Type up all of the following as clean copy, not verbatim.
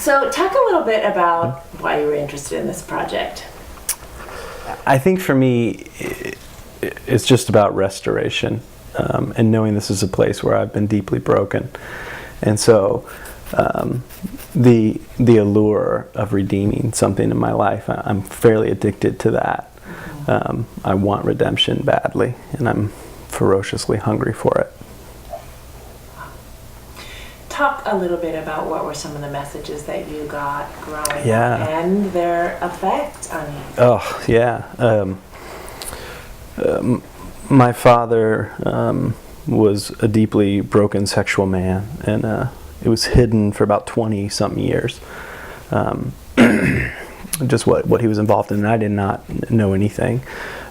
So talk a little bit about why you were interested in this project. I think for me, it's just about restoration, and knowing this is a place where I've been deeply broken. And so the allure of redeeming something in my life, I'm fairly addicted to that. I want redemption badly, and I'm ferociously hungry for it. Talk a little bit about what were some of the messages that you got growing up and their effect on you. Oh, yeah. My father was a deeply broken sexual man, and it was hidden for about 20-something years. Just what he was involved in, and I did not know anything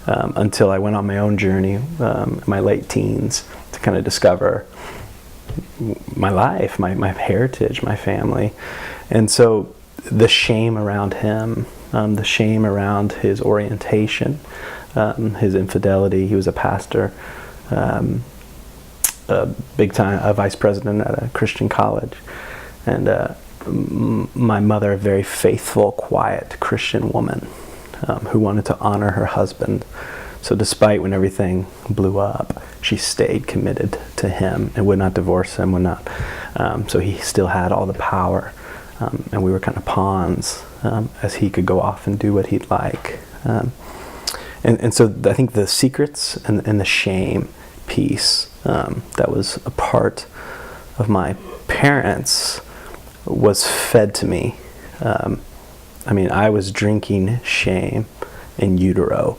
until I went on my own journey in my late teens to kind of discover my life, my heritage, my family. And so the shame around him, the shame around his orientation, his infidelity. He was a pastor, a vice president at a Christian college, and my mother, a very faithful, quiet Christian woman who wanted to honor her husband. So despite when everything blew up, she stayed committed to him and would not divorce him, so he still had all the power, and we were kind of pawns as he could go off and do what he'd like. And so I think the secrets and the shame piece that was a part of my parents was fed to me. I was drinking shame in utero.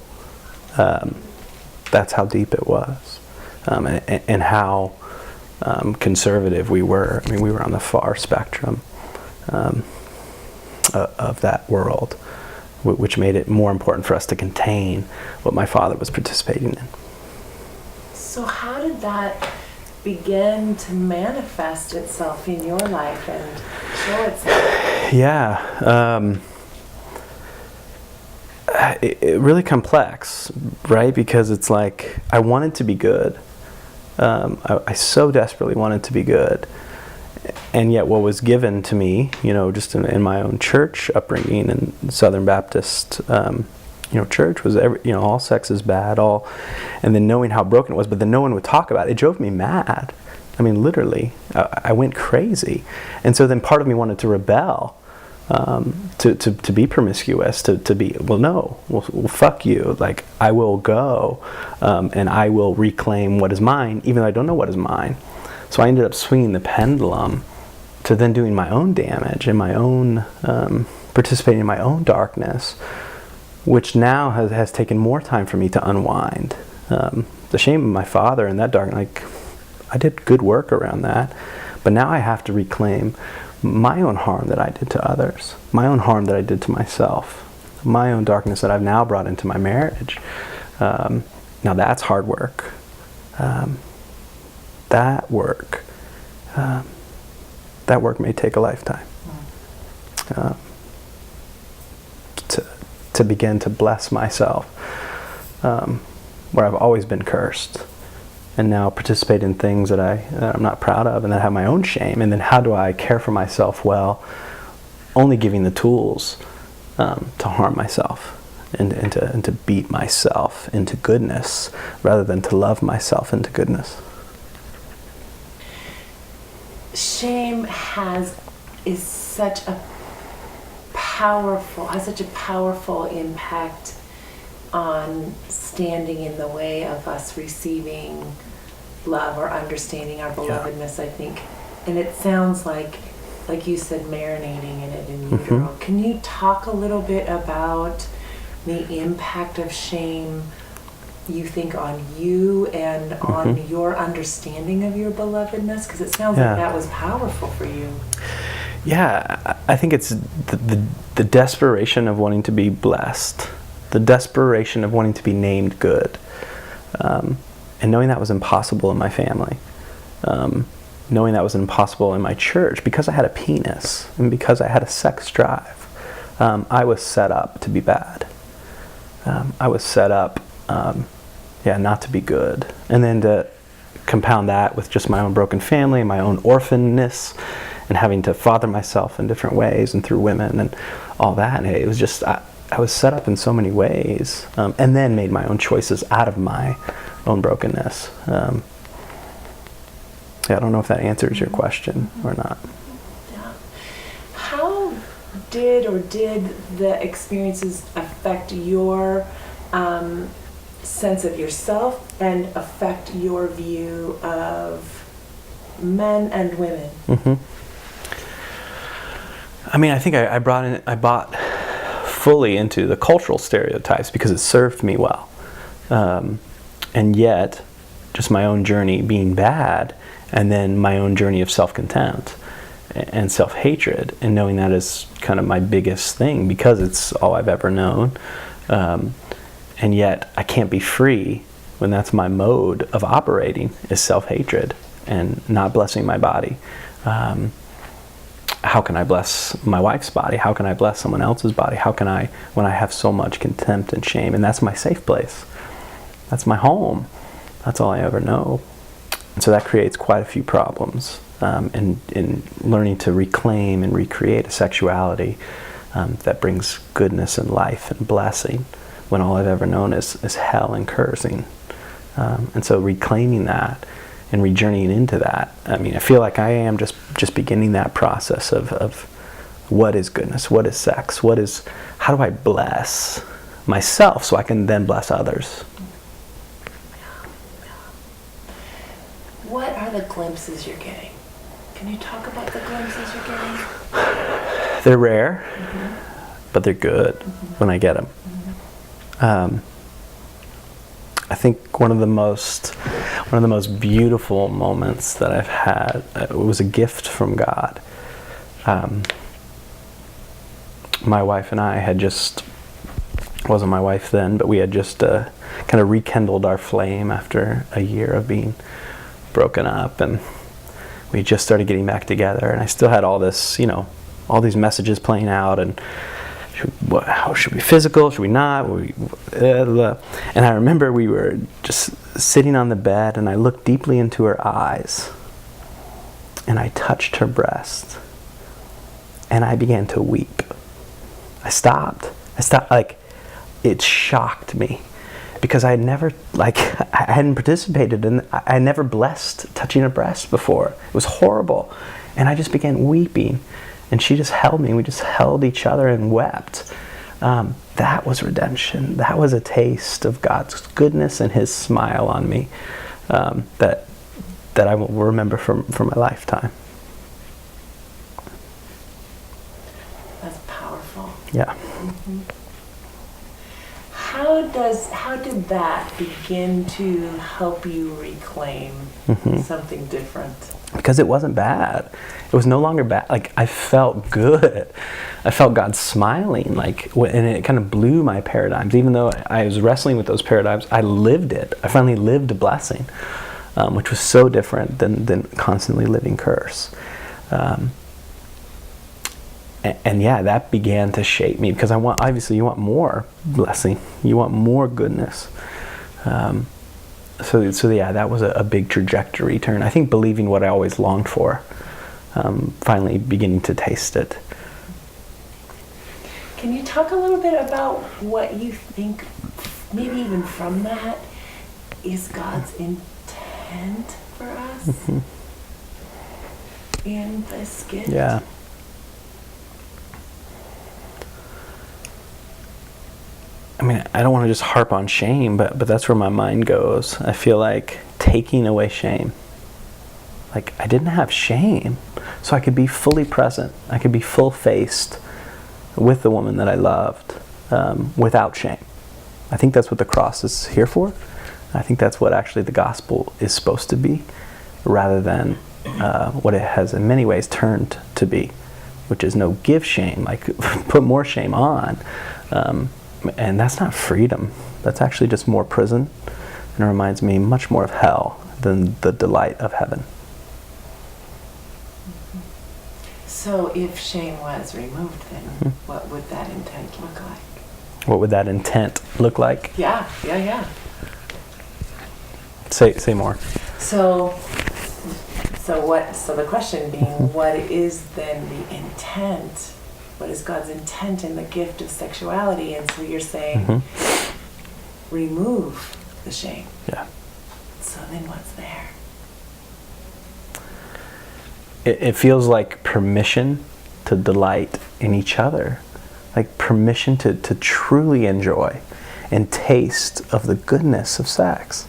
That's how deep it was, and how conservative we were. We were on the far spectrum of that world, which made it more important for us to contain what my father was participating in. So how did that begin to manifest itself in your life and show itself? Yeah. It really complex, right? Because it's like I wanted to be good. I so desperately wanted to be good, and yet what was given to me, just in my own church upbringing in Southern Baptist, church was all sex is bad, and then knowing how broken it was, but then no one would talk about it. It drove me mad. Literally, I went crazy, and so then part of me wanted to rebel. To be promiscuous, to be, well, fuck you, like I will go, and I will reclaim what is mine, even though I don't know what is mine. So I ended up swinging the pendulum to then doing my own damage and my own, participating in my own darkness, which now has taken more time for me to unwind. The shame of my father and that darkness, I did good work around that, but now I have to reclaim my own harm that I did to others, my own harm that I did to myself, my own darkness that I've now brought into my marriage. Now that's hard work. That work may take a lifetime. To begin to bless myself, where I've always been cursed, and now participate in things that I'm not proud of, and that have my own shame. And then how do I care for myself well, only giving the tools to harm myself and to beat myself into goodness rather than to love myself into goodness. Shame has such a powerful impact on standing in the way of us receiving love or understanding our belovedness, I think. And it sounds like you said, marinating in it in utero. Mm-hmm. Can you talk a little bit about the impact of shame, you think, on you and on your understanding of your belovedness? Because it sounds like that was powerful for you. Yeah, I think it's the desperation of wanting to be blessed, the desperation of wanting to be named good, and knowing that was impossible in my family, knowing that was impossible in my church because I had a penis and because I had a sex drive. I was set up to be bad. I was set up, not to be good. And then to compound that with just my own broken family, my own orphanness, and having to father myself in different ways and through women and all that. And it was just, I was set up in so many ways, and then made my own choices out of my own brokenness. Yeah, I don't know if that answers your question or not. Yeah. How did the experiences affect your sense of yourself and affect your view of men and women? Mm-hmm. I mean, I think I bought fully into the cultural stereotypes because it served me well. And yet, just my own journey being bad, and then my own journey of self-contempt and self-hatred, and knowing that is kind of my biggest thing because it's all I've ever known. And yet, I can't be free when that's my mode of operating, is self-hatred and not blessing my body. How can I bless my wife's body? How can I bless someone else's body? How can I, when I have so much contempt and shame? And that's my safe place. That's my home. That's all I ever know. And so that creates quite a few problems in learning to reclaim and recreate a sexuality that brings goodness and life and blessing, when all I've ever known is hell and cursing. And so reclaiming that and rejourneying into that, I mean, I feel like I am just beginning that process of what is goodness, what is sex, how do I bless myself so I can then bless others. What are the glimpses you're getting? Can you talk about the glimpses you're getting? They're rare, Mm-hmm. but they're good when I get them. Mm-hmm. I think one of the most beautiful moments that I've had, it was a gift from God. My wife and I had just, wasn't my wife then, but we had just kind of rekindled our flame after a year of being broken up, and we just started getting back together, and I still had all this, all these messages playing out, and how should we physical? Should we not? And I remember we were just sitting on the bed, and I looked deeply into her eyes, and I touched her breast, and I began to weep. I stopped. Like, it shocked me, because I had never, I hadn't participated in, I had never blessed touching a breast before. It was horrible. And I just began weeping. And she just held me. We just held each other and wept. That was redemption. That was a taste of God's goodness and His smile on me that I will remember for my lifetime. That's powerful. Yeah. Mm-hmm. How did that begin to help you reclaim something different? Because it wasn't bad. It was no longer bad. Like, I felt good. I felt God smiling. And it kind of blew my paradigms. Even though I was wrestling with those paradigms, I lived it. I finally lived a blessing, which was so different than constantly living curse. And yeah, that began to shape me, because obviously you want more blessing. You want more goodness. So yeah, that was a big trajectory turn. I think believing what I always longed for, finally beginning to taste it. Can you talk a little bit about what you think, maybe even from that, is God's intent for us in this gift? Yeah. I mean, I don't want to just harp on shame, but that's where my mind goes. I feel like taking away shame. Like, I didn't have shame, so I could be fully present. I could be full-faced with the woman that I loved without shame. I think that's what the cross is here for. I think that's what actually the gospel is supposed to be, rather than what it has in many ways turned to be, which is no give shame, like put more shame on. And that's not freedom. That's actually just more prison, and it reminds me much more of hell than the delight of heaven. So if shame was removed, then what would that intent look like? What would that intent look like? Yeah. Say more. So So the question being, what is then the intent? What is God's intent in the gift of sexuality? And so you're saying, remove the shame. Yeah. So then what's there? It feels like permission to delight in each other, like permission to truly enjoy and taste of the goodness of sex,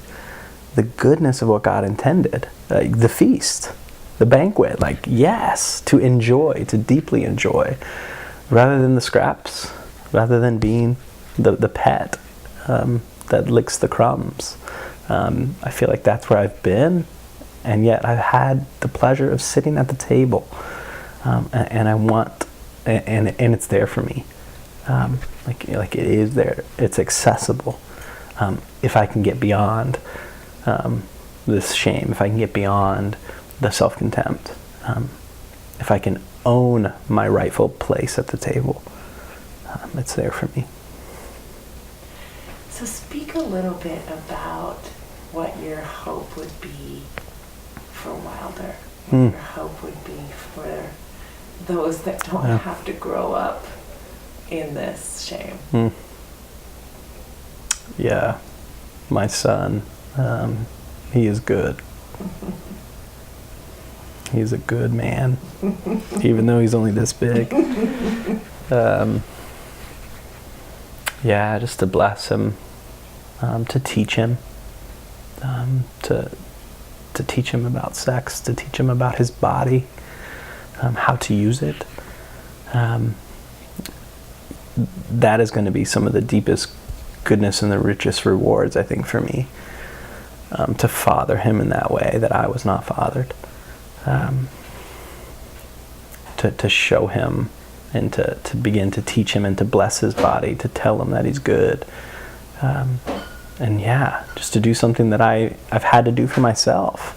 the goodness of what God intended, the feast, the banquet, like yes, to enjoy, to deeply enjoy, rather than the scraps, rather than being the pet that licks the crumbs. I feel like that's where I've been, and yet I've had the pleasure of sitting at the table, and I want, and it's there for me, like it is there. It's accessible. If I can get beyond this shame, if I can get beyond the self-contempt, if I can own my rightful place at the table, it's there for me. So speak a little bit about what your hope would be for Wilder, what your hope would be for those that don't have to grow up in this shame. Yeah, my son, he is good. He's a good man, even though he's only this big. Yeah, just to bless him, to teach him, to teach him about sex, to teach him about his body, how to use it. That is going to be some of the deepest goodness and the richest rewards, I think, for me, to father him in that way that I was not fathered, to show him and to begin to teach him and to bless his body, to tell him that he's good. And yeah, just to do something that I've had to do for myself.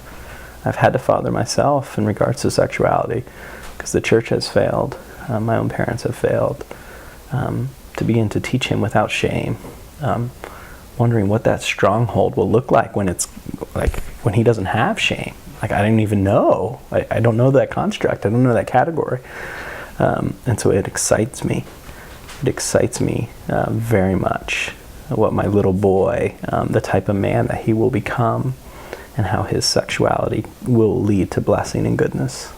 I've had to father myself in regards to sexuality because the church has failed. My own parents have failed. To begin to teach him without shame. Wondering what that stronghold will look like when it's like when he doesn't have shame. Like I didn't even know. I don't know that construct. I don't know that category. And so it excites me. It excites me very much what my little boy, the type of man that he will become, and how his sexuality will lead to blessing and goodness.